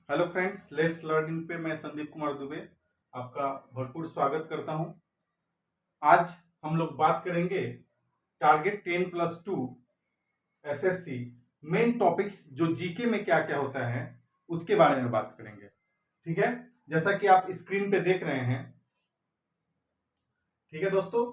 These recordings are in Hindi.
हेलो फ्रेंड्स, लेट्स लर्निंग पे मैं संदीप कुमार दुबे आपका भरपूर स्वागत करता हूं। आज हम लोग बात करेंगे टारगेट 10+2 एसएससी मेन टॉपिक्स जो जीके में क्या क्या होता है उसके बारे में बात करेंगे। ठीक है, जैसा कि आप स्क्रीन पे देख रहे हैं। ठीक है दोस्तों,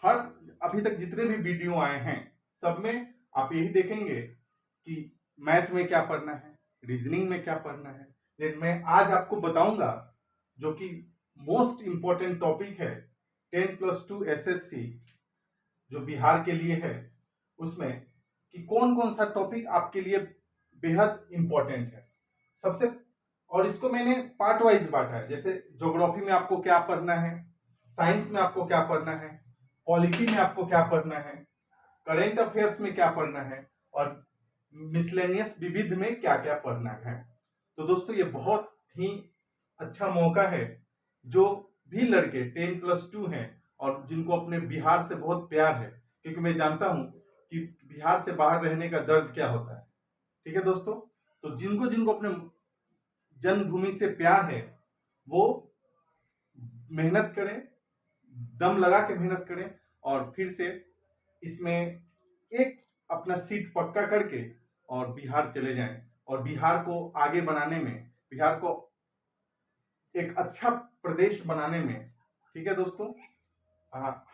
हर अभी तक जितने भी वीडियो आए हैं सब में आप यही देखेंगे कि मैथ में क्या पढ़ना है, रीजनिंग में क्या पढ़ना है। लेकिन मैं आज आपको बताऊंगा जो कि मोस्ट इंपॉर्टेंट टॉपिक है 10+2 एसएससी जो बिहार के लिए है, उसमें कि कौन कौन सा टॉपिक आपके लिए बेहद इंपॉर्टेंट है सबसे। और इसको मैंने पार्ट वाइज बांटा है, जैसे ज्योग्राफी में आपको क्या पढ़ना है, साइंस में आपको क्या पढ़ना है, पॉलिटी में आपको क्या पढ़ना है, करेंट अफेयर्स में क्या पढ़ना है और मिसलेनियस विविध में क्या क्या पढ़ना है। तो दोस्तों ये बहुत ही अच्छा मौका है जो भी लड़के 10+2 हैं और जिनको अपने बिहार से बहुत प्यार है, क्योंकि मैं जानता हूं कि बिहार से बाहर रहने का दर्द क्या होता है। ठीक है दोस्तों, तो जिनको जिनको अपने जन्मभूमि से प्यार है वो मेहनत करें, दम लगा के मेहनत करें और फिर से इसमें एक अपना सीट पक्का करके और बिहार चले जाएं और बिहार को आगे बनाने में, बिहार को एक अच्छा प्रदेश बनाने में। ठीक है दोस्तों,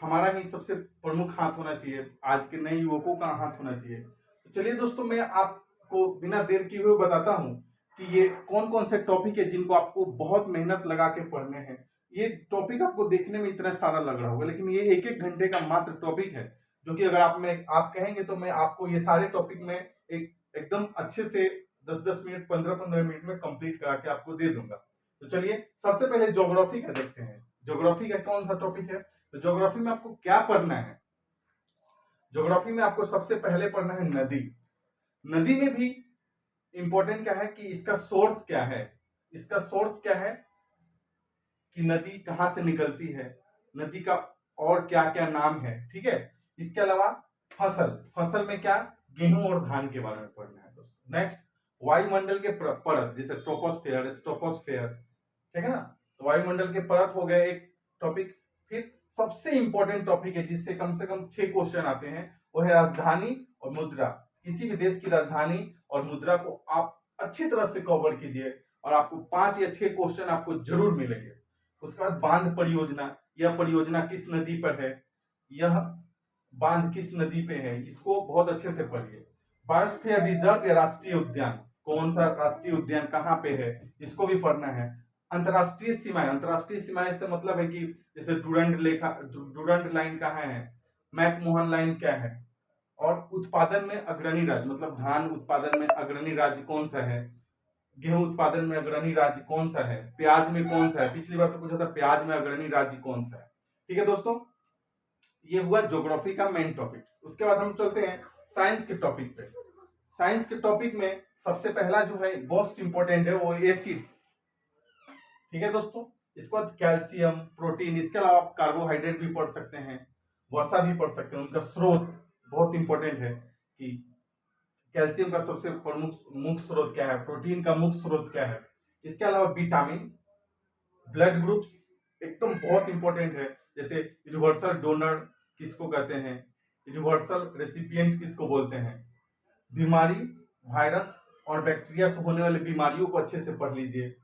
हमारा ही सबसे प्रमुख हाथ होना चाहिए, आज के नए युवकों का हाथ होना चाहिए। तो चलिए दोस्तों, मैं आपको बिना देर किए हुए बताता हूं कि ये कौन कौन से टॉपिक है जिनको आपको बहुत मेहनत लगा के पढ़ने हैं। ये टॉपिक आपको देखने में इतना सारा लग रहा होगा, लेकिन ये एक एक घंटे का मात्र टॉपिक है जो कि अगर आप कहेंगे तो मैं आपको ये सारे टॉपिक में एकदम अच्छे से 10-10 मिनट, 15-15 मिनट में कंप्लीट करा के आपको दे दूंगा। तो चलिए सबसे पहले ज्योग्राफी का देखते हैं। ज्योग्राफी का कौन सा टॉपिक है? तो ज्योग्राफी में आपको क्या पढ़ना है? ज्योग्राफी में आपको सबसे पहले पढ़ना है नदी। नदी में भी इंपॉर्टेंट क्या है कि इसका सोर्स क्या है, इसका सोर्स क्या है कि नदी कहां से निकलती है, नदी का और क्या क्या नाम है। ठीक है, इसके अलावा फसल, फसल में क्या, गेहूं और धान के बारे में पढ़ना है दोस्तों। नेक्स्ट, वायुमंडल के परत, जैसे ट्रोपोस्फेयर, स्ट्रोपोस्फेयर। ठीक है ना, तो वायुमंडल के परत हो गए एक टॉपिक। फिर सबसे इंपॉर्टेंट टॉपिक है जिससे कम से कम 6 क्वेश्चन आते हैं, वो है राजधानी और मुद्रा। किसी भी देश की राजधानी और मुद्रा को आप अच्छी तरह से कवर कीजिए और आपको 5 या 6 क्वेश्चन आपको जरूर मिलेंगे। उसके बाद बांध परियोजना, यह परियोजना किस नदी पर है, यह बांध किस नदी पे है, इसको बहुत अच्छे से पढ़िए। बायोस्फीयर रिजर्व या राष्ट्रीय उद्यान, कौन सा राष्ट्रीय उद्यान कहाँ पे है, इसको भी पढ़ना है। अंतरराष्ट्रीय सीमाएं, अंतरराष्ट्रीय सीमाएं से मतलब है कि जैसे डूरंट लाइन कहाँ है, मैकमोहन लाइन क्या है, और उत्पादन में अग्रणी राज्य, मतलब धान उत्पादन में अग्रणी राज्य कौन सा है, गेहूं उत्पादन में अग्रणी राज्य कौन सा है, प्याज में कौन सा है, पिछली बार तो पूछा था प्याज में अग्रणी राज्य कौन सा है। ठीक है दोस्तों, ये हुआ ज्योग्राफी का मेन टॉपिक। उसके बाद हम चलते हैं साइंस के टॉपिक पे। साइंस के टॉपिक में सबसे पहला जो है मोस्ट इंपॉर्टेंट है वो एसिड। ठीक है दोस्तों, इसके बाद कैल्शियम, प्रोटीन, इसके अलावा आप कार्बोहाइड्रेट भी पढ़ सकते हैं, वसा भी पढ़ सकते हैं। उनका स्रोत बहुत इंपॉर्टेंट है कि कैल्शियम का सबसे प्रमुख मुख्य स्रोत क्या है, प्रोटीन का मुख्य स्रोत क्या है। इसके अलावा विटामिन, ब्लड ग्रुप्स एकदम बहुत इंपॉर्टेंट है, जैसे यूनिवर्सल डोनर किसको कहते हैं, यूनिवर्सल रेसिपिएंट किसको बोलते हैं। बीमारी, वायरस और बैक्टीरिया से होने वाली बीमारियों को अच्छे से पढ़ लीजिए।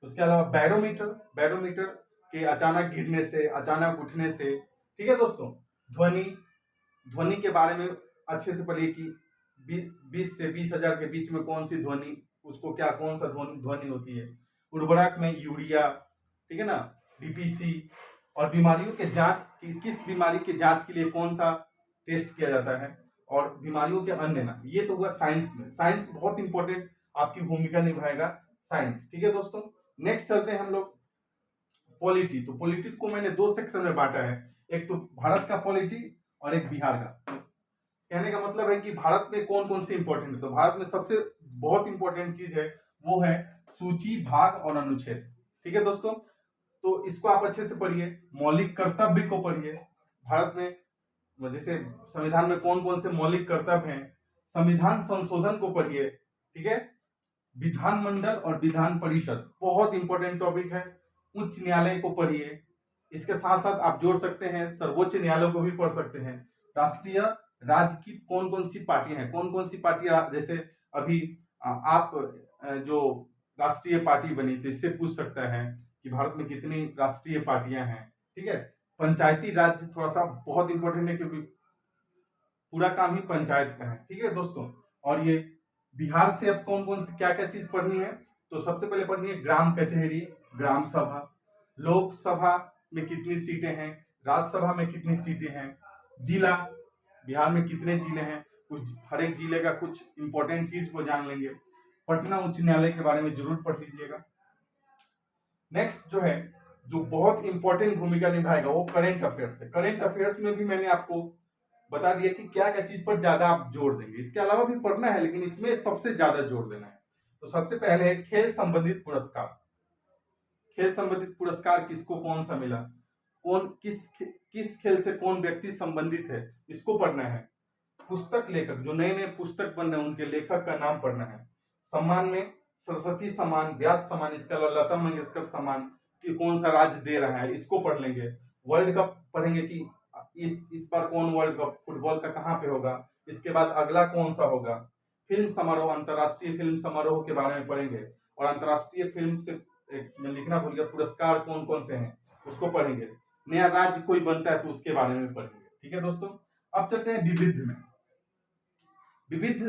उसके अलावा बैरोमीटर, बैरोमीटर के अचानक गिरने से, अचानक उठने से। ठीक है दोस्तों, ध्वनि, ध्वनि के बारे में अच्छे से पढ़िए कि 20 से 20,000 के बीच में कौन सी ध्वनि, उसको क्या, कौन सा ध्वनि ध्वनि होती है। उर्वरक में यूरिया, ठीक है ना, डीपीसी। और बीमारियों के जांच कि किस बीमारी के जांच के लिए कौन सा टेस्ट किया जाता है, और बीमारियों के अन्य नाम। ये तो हुआ साइंस में। साइंस बहुत इंपॉर्टेंट आपकी भूमिका निभाएगा साइंस। ठीक है दोस्तों, नेक्स्ट चलते हैं हम लोग पॉलिटी। तो पॉलिटी को मैंने 2 सेक्शन में बांटा है, एक तो भारत का पॉलिटी और एक बिहार का। कहने का मतलब है कि भारत में कौन कौन से इंपॉर्टेंट है। तो भारत में सबसे बहुत इंपॉर्टेंट चीज है वो है सूची, भाग और अनुच्छेद। ठीक है दोस्तों, तो इसको आप अच्छे से पढ़िए। मौलिक कर्तव्य को पढ़िए। भारत में जैसे संविधान में कौन कौन से मौलिक कर्तव्य हैं, संविधान संशोधन को पढ़िए। ठीक है, विधानमंडल और विधान परिषद बहुत इंपॉर्टेंट टॉपिक है। उच्च न्यायालय को पढ़िए, इसके साथ साथ आप जोड़ सकते हैं सर्वोच्च न्यायालय को भी पढ़ सकते हैं। राष्ट्रीय राज्य की कौन कौन सी पार्टियां हैं, कौन कौन सी पार्टियां, जैसे अभी आप जो राष्ट्रीय पार्टी बनी तो इससे पूछ सकता है कि भारत में कितनी राष्ट्रीय पार्टियां हैं। ठीक है, पंचायती राज थोड़ा सा बहुत इंपॉर्टेंट है क्योंकि पूरा काम ही पंचायत का है। ठीक है दोस्तों, और ये बिहार से अब कौन कौन सी क्या क्या चीज पढ़नी है, तो सबसे पहले पढ़नी है ग्राम कचहरी, ग्राम सभा, लोकसभा में कितनी सीटें हैं, राज्यसभा में कितनी सीटें हैं, जिला, बिहार में कितने जिले हैं, कुछ हर एक जिले का कुछ इंपॉर्टेंट चीज को जान लेंगे। पटना उच्च न्यायालय के बारे में जरूर पढ़ लीजिएगा। नेक्स्ट जो है, जो बहुत इंपॉर्टेंट भूमिका निभाएगा वो करेंट अफेयर्स है। करेंट अफेयर्स में भी मैंने आपको बता दिया कि क्या क्या चीज पर ज्यादा आप जोर देंगे, इसके अलावा भी पढ़ना है लेकिन इसमें सबसे ज्यादा जोर देना है। तो सबसे पहले है खेल संबंधित पुरस्कार। खेल संबंधित पुरस्कार किसको कौन सा मिला, कौन किस खेल से कौन व्यक्ति संबंधित है, इसको पढ़ना है। पुस्तक लेखक, जो नए नए पुस्तक बन रहे हैं उनके लेखक का नाम पढ़ना है। सम्मान में सरस्वती सम्मान, व्यास सम्मान, इसके अलावा लता मंगेशकर सम्मान कि कौन सा राज्य दे रहा है, इसको पढ़ लेंगे। वर्ल्ड कप पढ़ेंगे कि इस बार कौन वर्ल्ड कप फुटबॉल का कहाँ पे होगा, इसके बाद अगला कौन सा होगा। फिल्म समारोह, अंतरराष्ट्रीय फिल्म समारोह के बारे में पढ़ेंगे, और अंतरराष्ट्रीय फिल्म से मैं लिखना भूल गया, पुरस्कार कौन कौन से हैं उसको पढ़ेंगे। नया राज्य कोई बनता है तो उसके बारे में पढ़ेंगे। ठीक है दोस्तों, अब चलते हैं विविध में। विविध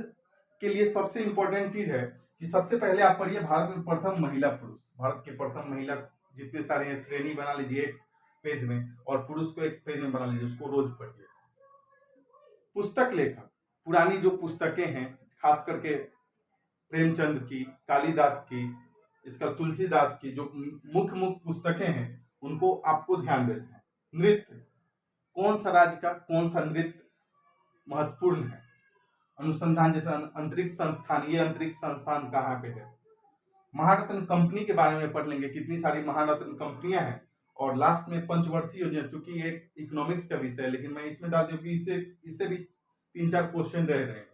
के लिए सबसे इंपॉर्टेंट चीज है कि सबसे पहले आप पढ़िए भारत में प्रथम महिला पुरुष। भारत के प्रथम महिला जितने सारे हैं श्रेणी बना लीजिए एक पेज में, और पुरुष को एक पेज में बना लीजिए, उसको रोज पढ़िए। पुस्तक लेखक, पुरानी जो पुस्तकें हैं खास करके प्रेमचंद की, कालिदास की, इसका तुलसीदास की, जो मुख्य पुस्तकें हैं उनको आपको ध्यान देना है। नृत्य, कौन सा राज्य का कौन सा नृत्य महत्वपूर्ण है। अनुसंधान, जैसे अंतरिक्ष संस्थान, ये अंतरिक्ष संस्थान कहाँ पे है। महारत्न कंपनी के बारे में पढ़ लेंगे, कितनी सारी महारत्न कंपनियां हैं। और लास्ट में पंचवर्षीय योजना, चूंकि ये इकोनॉमिक्स का विषय है लेकिन मैं इसमें डाल दूं कि इससे भी 3-4 क्वेश्चन रह रहे हैं।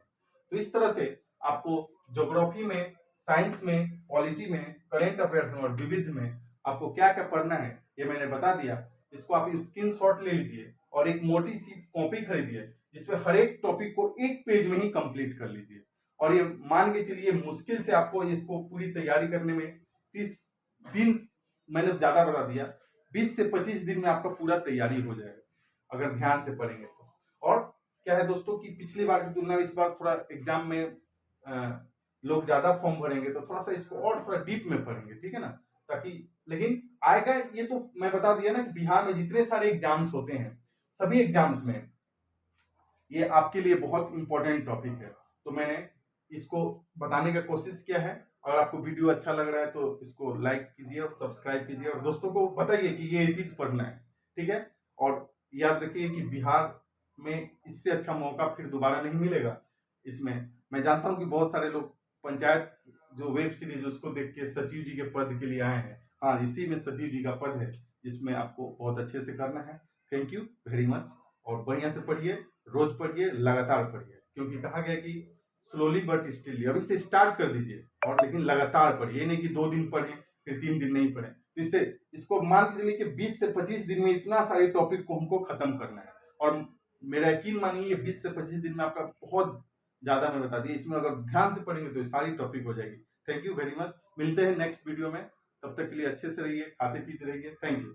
तो इस तरह से आपको ज्योग्राफी में, साइंस में, पॉलिटी में, करेंट अफेयर्स में और विविध में आपको क्या क्या पढ़ना है ये मैंने बता दिया। इसको आप स्क्रीनशॉट ले लीजिए और एक मोटी सी कॉपी खरीदिए जिसमें हर एक टॉपिक को एक पेज में ही कंप्लीट कर लीजिए। और ये मान के चलिए मुश्किल से आपको इसको पूरी तैयारी करने में 30 दिन, मैंने ज्यादा बता दिया, 20 से 25 दिन में आपका पूरा तैयारी हो जाएगा अगर ध्यान से पढ़ेंगे तो। और क्या है दोस्तों कि पिछली बार की तुलना में इस बार थोड़ा एग्जाम में लोग ज्यादा फॉर्म भरेंगे तो थोड़ा सा इसको और थोड़ा डीप में पढ़ेंगे, ठीक है ना, ताकि, लेकिन आएगा ये तो मैं बता दिया ना कि बिहार में जितने सारे एग्जाम्स होते हैं सभी एग्जाम्स में ये आपके लिए बहुत इंपॉर्टेंट टॉपिक है। तो मैंने इसको बताने का कोशिश किया है। अगर आपको वीडियो अच्छा लग रहा है तो इसको लाइक कीजिए और सब्सक्राइब कीजिए और दोस्तों को बताइए कि ये चीज पढ़ना है। ठीक है, और याद रखिए कि बिहार में इससे अच्छा मौका फिर दोबारा नहीं मिलेगा। इसमें मैं जानता हूं कि बहुत सारे लोग पंचायत जो वेब सीरीज उसको देख के सचिव जी के पद के लिए आए हैं। हाँ, इसी में सचिव जी का पद है जिसमें आपको बहुत अच्छे से करना है। थैंक यू वेरी मच, और बढ़िया से पढ़िए, रोज पढ़िए, लगातार पढ़िए, क्योंकि कहा गया कि स्लोली बट स्टिली, अभी से स्टार्ट कर दीजिए और लेकिन लगातार पढ़िए, ये नहीं कि 2 दिन पढ़ें फिर 3 दिन नहीं पढ़ें। इससे इसको मान के चलिए कि 20 से 25 दिन में इतना सारे टॉपिक को हमको खत्म करना है। और मेरा यकीन मानिए 20 से 25 दिन में आपका बहुत ज्यादा मैं बता दिया, इसमें अगर ध्यान से पढ़ेंगे तो सारी टॉपिक हो जाएगी। थैंक यू वेरी मच, मिलते हैं नेक्स्ट वीडियो में, तब तक के लिए अच्छे से रहिए, खाते पीते रहिए। Thank you.